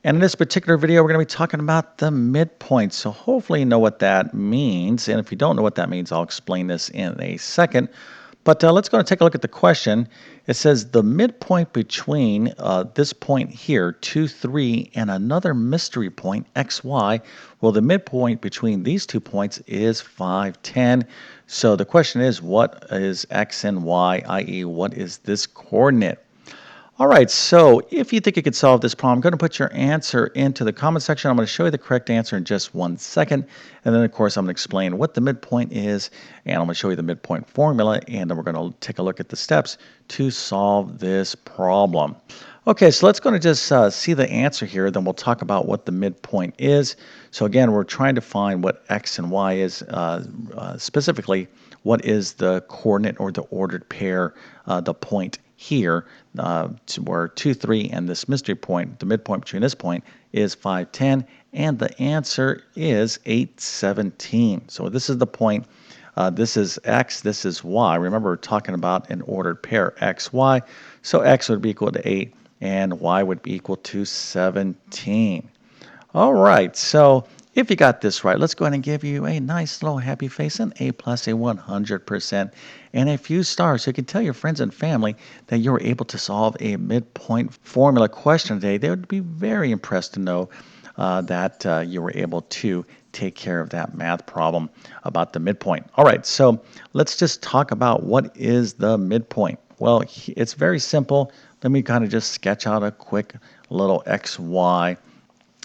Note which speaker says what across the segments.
Speaker 1: And in this particular video, we're going to be talking about the midpoint. So hopefully you know what that means. And if you don't know what that means, I'll explain this in a second. But let's go and take a look at the question. It says the midpoint between this point here, 2, 3, and another mystery point, x, y. Well, the midpoint between these 2 points is 5, 10. So the question is, what is x and y, i.e. what is this coordinate? All right, so if you think you could solve this problem, go ahead and put your answer into the comment section. I'm going to show you the correct answer in just 1 second. And then, of course, I'm going to explain what the midpoint is, and I'm going to show you the midpoint formula, and then we're going to take a look at the steps to solve this problem. Okay, so let's go and just see the answer here, then we'll talk about what the midpoint is. So again, we're trying to find what x and y is, specifically what is the coordinate or the ordered pair, the point here, where 2, 3, and this mystery point, the midpoint between this point is 5, 10, and the answer is 8, 17. So this is the point. This is x, this is y. Remember, we're talking about an ordered pair, x, y. So x would be equal to 8, and y would be equal to 17. All right, so if you got this right, let's go ahead and give you a nice little happy face, an A plus, a 100%, and a few stars. So you can tell your friends and family that you were able to solve a midpoint formula question today. They would be very impressed to know that you were able to take care of that math problem about the midpoint. All right, so let's just talk about what is the midpoint. Well, it's very simple. Let me kind of just sketch out a quick little x, y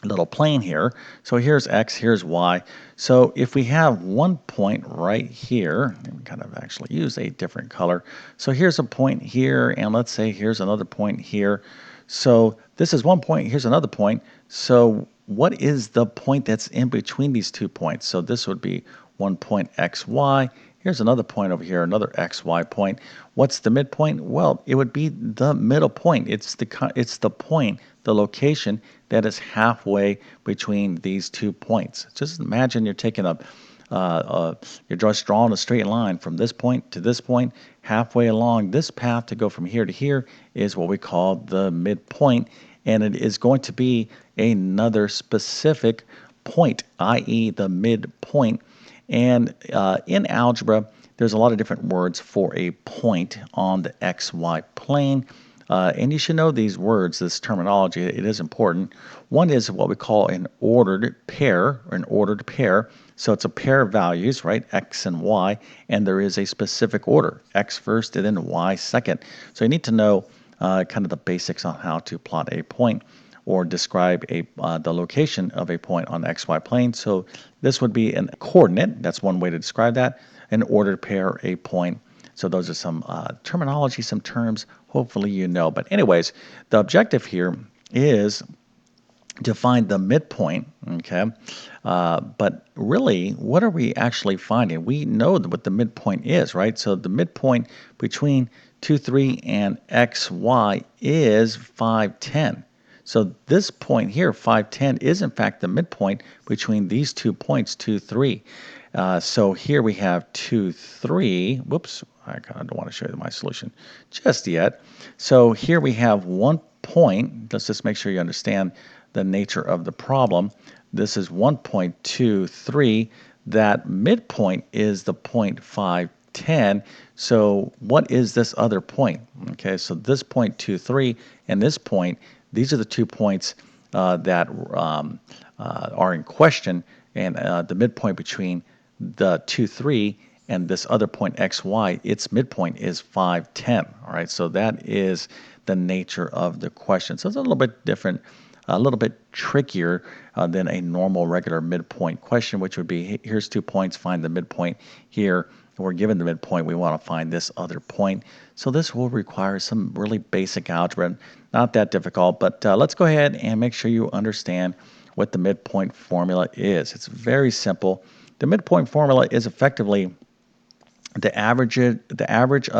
Speaker 1: little plane here. So here's x, here's y. So if we have one point right here, let me kind of actually use a different color. So here's a point here, and let's say here's another point here. So this is one point, here's another point. So what is the point that's in between these 2 points? So this would be one point x, y. Here's another point over here, another x, y point. What's the midpoint? Well, it would be the middle point. It's the point, the location that is halfway between these 2 points. Just imagine you're taking you're just drawing a straight line from this point to this point. Halfway along this path to go from here to here is what we call the midpoint, and it is going to be another specific point, i.e. the midpoint. And in algebra, there's a lot of different words for a point on the xy plane. And you should know these words, this terminology. It is important. One is what we call an ordered pair, or an ordered pair. So it's a pair of values, right, x and y, and there is a specific order, x first and then y second. So you need to know kind of the basics on how to plot a point or describe the location of a point on the xy plane. So this would be a coordinate. That's one way to describe that. An ordered pair, a point. So those are some terminology, some terms hopefully you know. But anyways, the objective here is to find the midpoint, okay? But really, what are we actually finding? We know what the midpoint is, right? So the midpoint between 2, 3 and x, y is 5, 10. So this point here, 5, 10, is in fact the midpoint between these 2 points, 2, 3. So here we have 2, 3. Whoops, I kind of don't want to show you my solution just yet. So here we have one point. Let's just make sure you understand the nature of the problem. This is 1.23. That midpoint is the point 5, 10. So what is this other point? Okay, so this point 2, 3 and this point, these are the 2 points that are in question, and the midpoint between the 2, 3 and this other point x, y, its midpoint is 5, 10. All right, so that is the nature of the question. So it's a little bit different, a little bit trickier than a normal regular midpoint question, which would be here's 2 points, find the midpoint here. We're given the midpoint, we want to find this other point. So this will require some really basic algebra, not that difficult, but let's go ahead and make sure you understand what the midpoint formula is. It's very simple. The midpoint formula is effectively the average of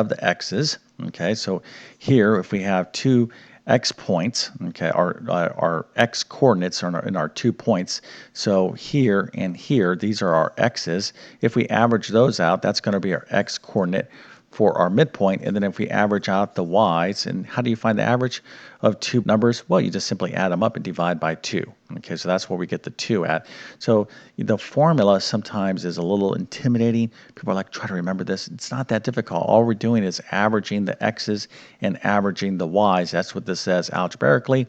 Speaker 1: the x's. Okay, so here if we have 2 x points, okay, our x coordinates are in our 2 points. So here and here, these are our x's. If we average those out, that's going to be our x coordinate for our midpoint, and then if we average out the y's, and how do you find the average of two numbers? Well, you just simply add them up and divide by 2. Okay, so that's where we get the 2 at. So the formula sometimes is a little intimidating. People are like, try to remember this. It's not that difficult. All we're doing is averaging the x's and averaging the y's. That's what this says algebraically,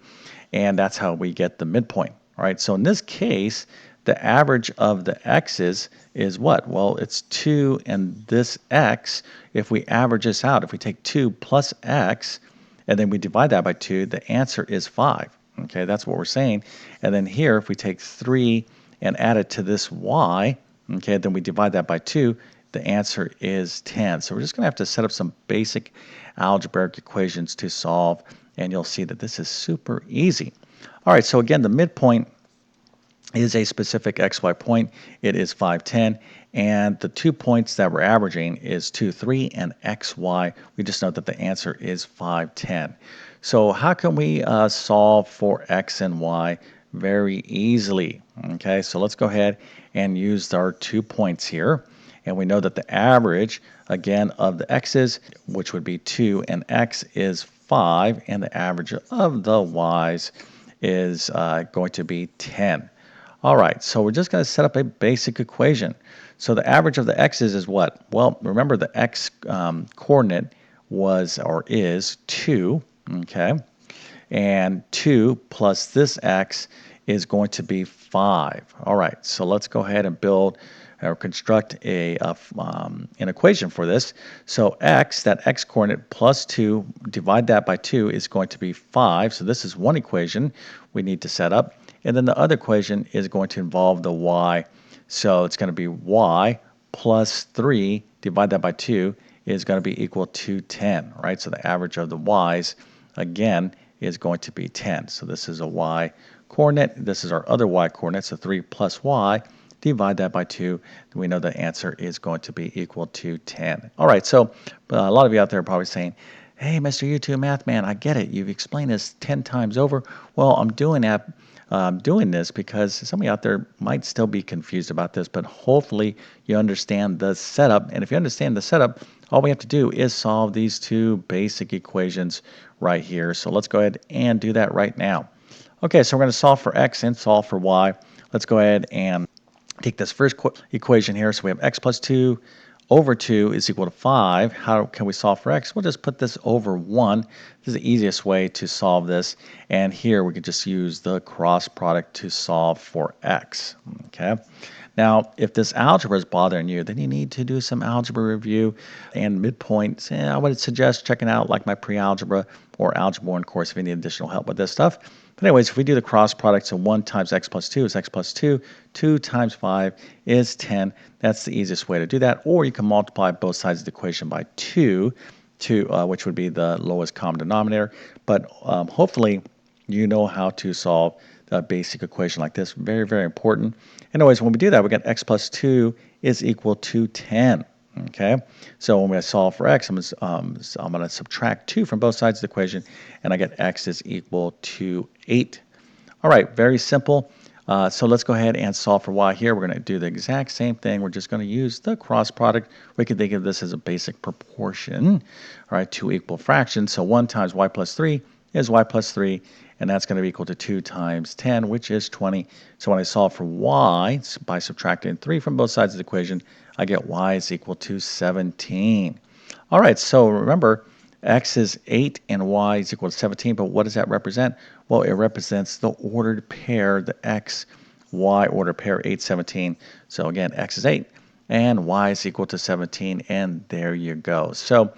Speaker 1: and that's how we get the midpoint. All right, so in this case, the average of the x's is what? Well, it's 2 and this x. If we average this out, if we take 2 plus x, and then we divide that by 2, the answer is 5. Okay, that's what we're saying. And then here, if we take 3 and add it to this y, okay, then we divide that by 2, the answer is 10. So we're just going to have to set up some basic algebraic equations to solve, and you'll see that this is super easy. All right, so again, the midpoint is a specific xy point. It is 5, 10, and the 2 points that we're averaging is 2, 3, and xy. We just know that the answer is 5, 10. So how can we solve for x and y? Very easily. Okay, so let's go ahead and use our 2 points here. And we know that the average, again, of the x's, which would be 2 and x, is 5, and the average of the y's is going to be 10. All right, so we're just going to set up a basic equation. So the average of the x's is what? Well, remember the x coordinate was or is 2, okay? And 2 plus this x is going to be 5. All right, so let's go ahead and build or construct an equation for this. So x, that x coordinate plus 2, divide that by 2 is going to be 5. So this is one equation we need to set up. And then the other equation is going to involve the y. So it's going to be y plus 3, divide that by 2, is going to be equal to 10, right? So the average of the y's, again, is going to be 10. So this is a y coordinate. This is our other y coordinate. So 3 plus y, divide that by 2. We know the answer is going to be equal to 10. All right, so a lot of you out there are probably saying, hey, Mr. YouTube Math Man, I get it. You've explained this 10 times over. Well, I'm doing this because some of you out there might still be confused about this, but hopefully you understand the setup. And if you understand the setup, all we have to do is solve these 2 basic equations right here. So let's go ahead and do that right now. Okay, so we're going to solve for x and solve for y. Let's go ahead and take this first equation here. So we have x plus 2 over 2 is equal to 5. How can we solve for x? We'll just put this over 1. This is the easiest way to solve this. And here we can just use the cross product to solve for x. Okay. Now, if this algebra is bothering you, then you need to do some algebra review and midpoint. I would suggest checking out like my pre-algebra or Algebra 1 course if you need additional help with this stuff. But anyways, if we do the cross product, so 1 times x plus 2 is x plus 2. 2 times 5 is 10. That's the easiest way to do that. Or you can multiply both sides of the equation by 2, which would be the lowest common denominator. But hopefully you know how to solve a basic equation like this. Very, very important. Anyways, when we do that, we get x plus 2 is equal to 10. Okay, so when we solve for x, I'm going to subtract 2 from both sides of the equation, and I get x is equal to 8. All right, very simple. So let's go ahead and solve for y here. We're going to do the exact same thing. We're just going to use the cross product. We can think of this as a basic proportion, all right, 2 equal fractions. So 1 times y plus 3 is y plus 3, and that's going to be equal to 2 times 10, which is 20. So when I solve for y, by subtracting 3 from both sides of the equation, I get y is equal to 17. All right, so remember, x is 8 and y is equal to 17, but what does that represent? Well, it represents the ordered pair, the x, y ordered pair, 8, 17. So again, x is 8 and y is equal to 17, and there you go. So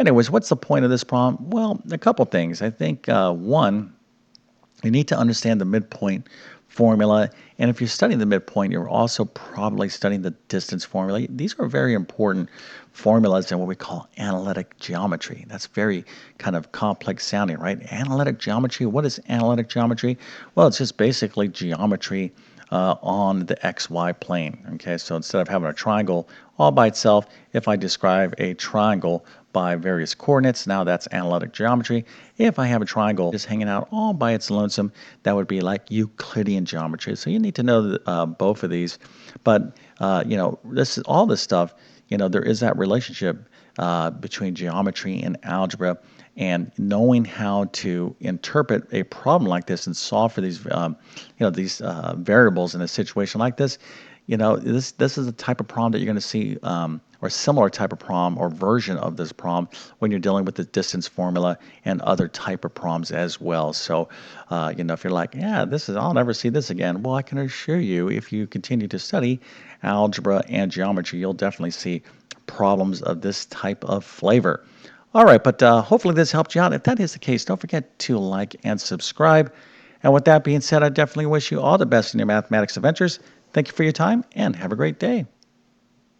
Speaker 1: anyways, what's the point of this problem? Well, a couple things. I think one, you need to understand the midpoint formula, and if you're studying the midpoint, you're also probably studying the distance formula. These are very important formulas in what we call analytic geometry. That's very kind of complex sounding, right? Analytic geometry, what is analytic geometry? Well, it's just basically geometry on the XY plane. Okay, so instead of having a triangle all by itself, if I describe a triangle by various coordinates, now that's analytic geometry. If I have a triangle just hanging out all by its lonesome, that would be like Euclidean geometry. So you need to know both of these. But all this stuff, there is that relationship between geometry and algebra. And knowing how to interpret a problem like this and solve for these, these variables in a situation like this, this is the type of problem that you're going to see, or a similar type of problem or version of this problem when you're dealing with the distance formula and other type of problems as well. So, if you're like, yeah, I'll never see this again. Well, I can assure you, if you continue to study algebra and geometry, you'll definitely see problems of this type of flavor. All right, but hopefully this helped you out. If that is the case, don't forget to like and subscribe. And with that being said, I definitely wish you all the best in your mathematics adventures. Thank you for your time, and have a great day.